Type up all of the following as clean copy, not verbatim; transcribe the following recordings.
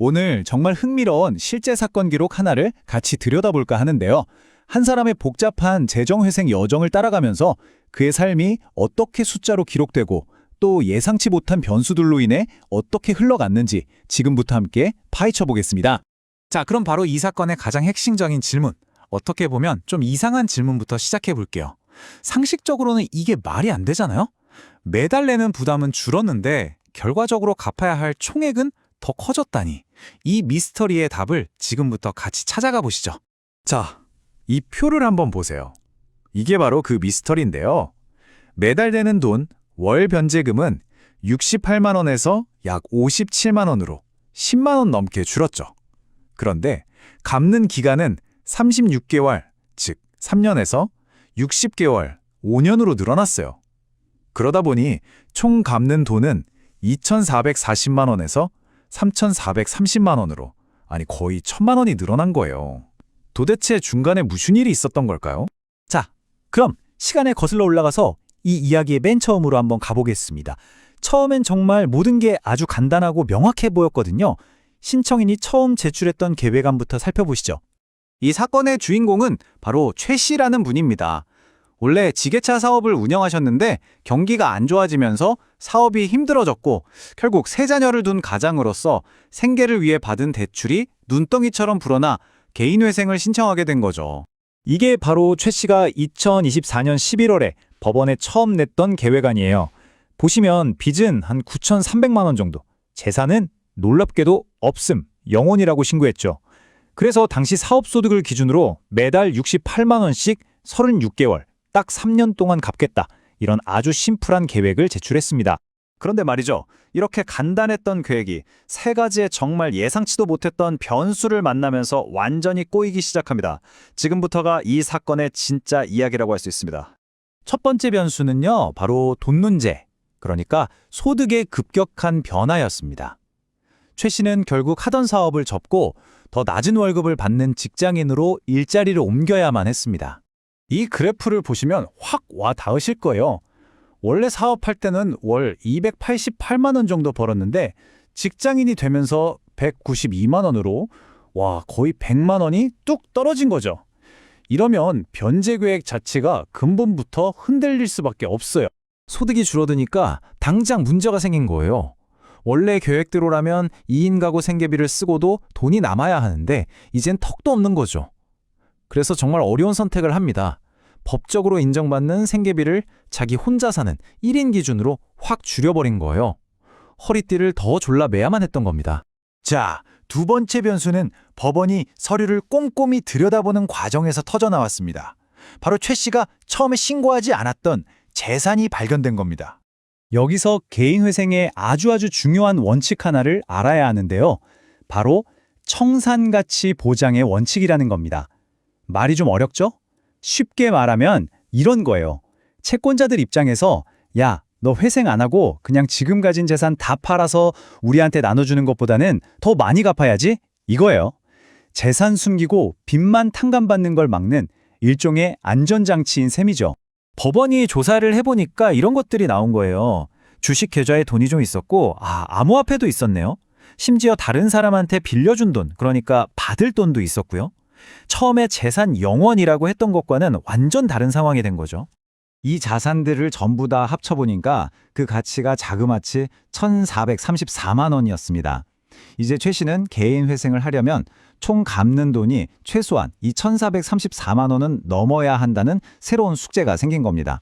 오늘 정말 흥미로운 실제 사건 기록 하나를 같이 들여다볼까 하는데요. 한 사람의 복잡한 재정회생 여정을 따라가면서 그의 삶이 어떻게 숫자로 기록되고 또 예상치 못한 변수들로 인해 어떻게 흘러갔는지 지금부터 함께 파헤쳐 보겠습니다. 자, 그럼 바로 이 사건의 가장 핵심적인 질문, 어떻게 보면 좀 이상한 질문부터 시작해 볼게요. 상식적으로는 이게 말이 안 되잖아요? 매달 내는 부담은 줄었는데 결과적으로 갚아야 할 총액은 더 커졌다니. 이 미스터리의 답을 지금부터 같이 찾아가 보시죠. 자, 이 표를 한번 보세요. 이게 바로 그 미스터리인데요. 매달 내는 돈, 월 변제금은 68만 원에서 약 57만 원으로 10만 원 넘게 줄었죠. 그런데 갚는 기간은 36개월, 즉 3년에서 60개월, 5년으로 늘어났어요. 그러다 보니 총 갚는 돈은 2,440만 원에서 3,430만 원으로, 아니 거의 1,000만 원이 늘어난 거예요. 도대체 중간에 무슨 일이 있었던 걸까요? 자, 그럼 시간에 거슬러 올라가서 이 이야기의 맨 처음으로 한번 가보겠습니다. 처음엔 정말 모든 게 아주 간단하고 명확해 보였거든요. 신청인이 처음 제출했던 계획안부터 살펴보시죠. 이 사건의 주인공은 바로 최 씨라는 분입니다. 원래 지게차 사업을 운영하셨는데 경기가 안 좋아지면서 사업이 힘들어졌고 결국 세 자녀를 둔 가장으로서 생계를 위해 받은 대출이 눈덩이처럼 불어나 개인회생을 신청하게 된 거죠. 이게 바로 최 씨가 2024년 11월에 법원에 처음 냈던 계획안이에요. 보시면 빚은 한 9,300만 원 정도, 재산은 놀랍게도 없음, 0원이라고 신고했죠. 그래서 당시 사업소득을 기준으로 매달 68만 원씩 36개월, 딱 3년 동안 갚겠다. 이런 아주 심플한 계획을 제출했습니다. 그런데 말이죠. 이렇게 간단했던 계획이 세 가지의 정말 예상치도 못했던 변수를 만나면서 완전히 꼬이기 시작합니다. 지금부터가 이 사건의 진짜 이야기라고 할 수 있습니다. 첫 번째 변수는요, 바로 돈 문제, 그러니까 소득의 급격한 변화였습니다. 최 씨는 결국 하던 사업을 접고 더 낮은 월급을 받는 직장인으로 일자리를 옮겨야만 했습니다. 이 그래프를 보시면 확 와 닿으실 거예요. 원래 사업할 때는 월 288만 원 정도 벌었는데 직장인이 되면서 192만 원으로 거의 100만 원이 뚝 떨어진 거죠. 이러면 변제 계획 자체가 근본부터 흔들릴 수밖에 없어요. 소득이 줄어드니까 당장 문제가 생긴 거예요. 원래 계획대로라면 2인 가구 생계비를 쓰고도 돈이 남아야 하는데 이젠 턱도 없는 거죠. 그래서 정말 어려운 선택을 합니다. 법적으로 인정받는 생계비를 자기 혼자 사는 1인 기준으로 확 줄여버린 거예요. 허리띠를 더 졸라매야만 했던 겁니다. 자, 두 번째 변수는 법원이 서류를 꼼꼼히 들여다보는 과정에서 터져나왔습니다. 바로 최 씨가 처음에 신고하지 않았던 재산이 발견된 겁니다. 여기서 개인회생의 아주 중요한 원칙 하나를 알아야 하는데요. 바로 청산가치 보장의 원칙이라는 겁니다. 말이 좀 어렵죠? 쉽게 말하면 이런 거예요. 채권자들 입장에서 야, 너 회생 안 하고 그냥 지금 가진 재산 다 팔아서 우리한테 나눠주는 것보다는 더 많이 갚아야지, 이거예요. 재산 숨기고 빚만 탕감받는 걸 막는 일종의 안전장치인 셈이죠. 법원이 조사를 해보니까 이런 것들이 나온 거예요. 주식 계좌에 돈이 좀 있었고 암호화폐도 있었네요. 심지어 다른 사람한테 빌려준 돈, 그러니까 받을 돈도 있었고요. 처음에 재산 0원이라고 했던 것과는 완전 다른 상황이 된 거죠. 이 자산들을 전부 다 합쳐보니까 그 가치가 자그마치 1,434만 원이었습니다. 이제 최 씨는 개인 회생을 하려면 총 갚는 돈이 최소한 이 1,434만 원은 넘어야 한다는 새로운 숙제가 생긴 겁니다.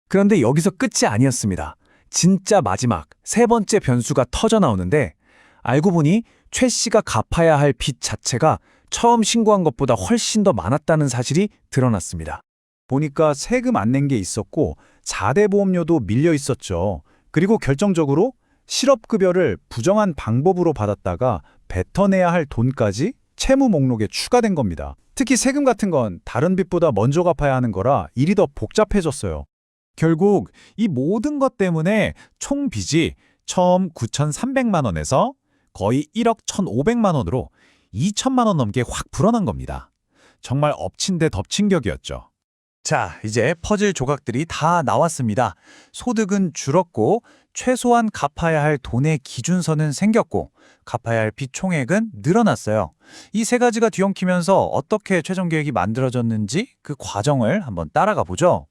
그런데 여기서 끝이 아니었습니다. 진짜 마지막 세 번째 변수가 터져 나오는데 알고 보니 최 씨가 갚아야 할 빚 자체가 처음 신고한 것보다 훨씬 더 많았다는 사실이 드러났습니다. 보니까 세금 안 낸 게 있었고 4대 보험료도 밀려 있었죠. 그리고 결정적으로 실업급여를 부정한 방법으로 받았다가 뱉어내야 할 돈까지 채무 목록에 추가된 겁니다. 특히 세금 같은 건 다른 빚보다 먼저 갚아야 하는 거라 일이 더 복잡해졌어요. 결국 이 모든 것 때문에 총 빚이 처음 9,300만 원에서 거의 1억 1,500만 원으로 2천만 원 넘게 확 불어난 겁니다. 정말 엎친 데 덮친 격이었죠. 자, 이제 퍼즐 조각들이 다 나왔습니다. 소득은 줄었고 최소한 갚아야 할 돈의 기준선은 생겼고 갚아야 할 빚 총액은 늘어났어요. 이 세 가지가 뒤엉키면서 어떻게 최종 계획이 만들어졌는지 그 과정을 한번 따라가 보죠.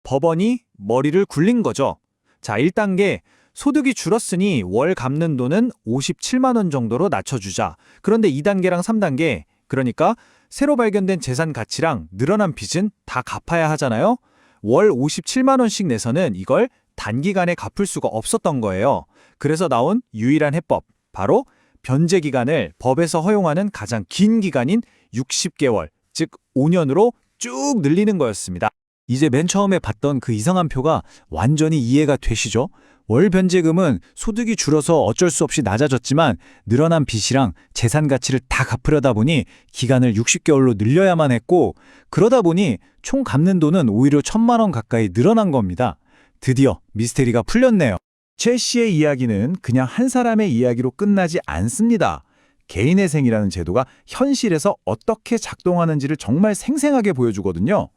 법원이 머리를 굴린 거죠. 자, 1단계 소득이 줄었으니 월 갚는 돈은 57만 원 정도로 낮춰주자. 그런데 2단계랑 3단계, 그러니까 새로 발견된 재산 가치랑 늘어난 빚은 다 갚아야 하잖아요. 월 57만 원씩 내서는 이걸 단기간에 갚을 수가 없었던 거예요. 그래서 나온 유일한 해법, 바로 변제 기간을 법에서 허용하는 가장 긴 기간인 60개월, 즉 5년으로 쭉 늘리는 거였습니다. 이제 맨 처음에 봤던 그 이상한 표가 완전히 이해가 되시죠? 월 변제금은 소득이 줄어서 어쩔 수 없이 낮아졌지만 늘어난 빚이랑 재산 가치를 다 갚으려다 보니 기간을 60개월로 늘려야만 했고, 그러다 보니 총 갚는 돈은 오히려 1,000만 원 가까이 늘어난 겁니다. 드디어 미스테리가 풀렸네요. 최 씨의 이야기는 그냥 한 사람의 이야기로 끝나지 않습니다. 개인회생이라는 제도가 현실에서 어떻게 작동하는지를 정말 생생하게 보여주거든요.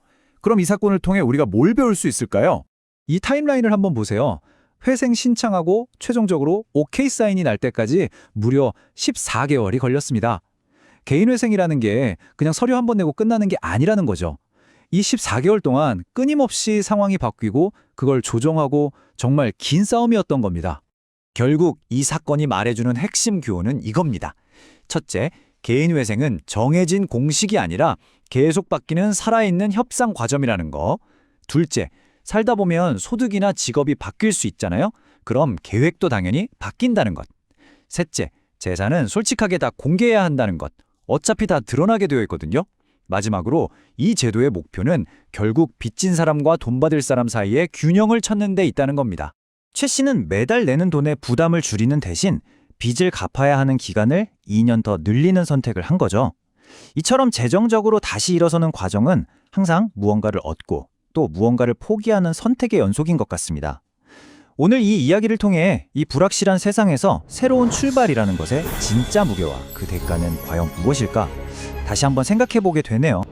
그럼 이 사건을 통해 우리가 뭘 배울 수 있을까요? 이 타임라인을 한번 보세요. 회생 신청하고 최종적으로 오케이 사인이 날 때까지 무려 14개월이 걸렸습니다. 개인회생이라는 게 그냥 서류 한 번 내고 끝나는 게 아니라는 거죠. 이 14개월 동안 끊임없이 상황이 바뀌고 그걸 조정하고 정말 긴 싸움이었던 겁니다. 결국 이 사건이 말해주는 핵심 교훈은 이겁니다. 첫째, 개인회생은 정해진 공식이 아니라 계속 바뀌는 살아있는 협상 과정이라는 거. 둘째, 살다 보면 소득이나 직업이 바뀔 수 있잖아요. 그럼 계획도 당연히 바뀐다는 것. 셋째, 재산은 솔직하게 다 공개해야 한다는 것. 어차피 다 드러나게 되어 있거든요. 마지막으로 이 제도의 목표는 결국 빚진 사람과 돈 받을 사람 사이의 균형을 찾는 데 있다는 겁니다. 최 씨는 매달 내는 돈의 부담을 줄이는 대신 빚을 갚아야 하는 기간을 2년 더 늘리는 선택을 한 거죠. 이처럼 재정적으로 다시 일어서는 과정은 항상 무언가를 얻고 또 무언가를 포기하는 선택의 연속인 것 같습니다. 오늘 이 이야기를 통해 이 불확실한 세상에서 새로운 출발이라는 것의 진짜 무게와 그 대가는 과연 무엇일까? 다시 한번 생각해 보게 되네요.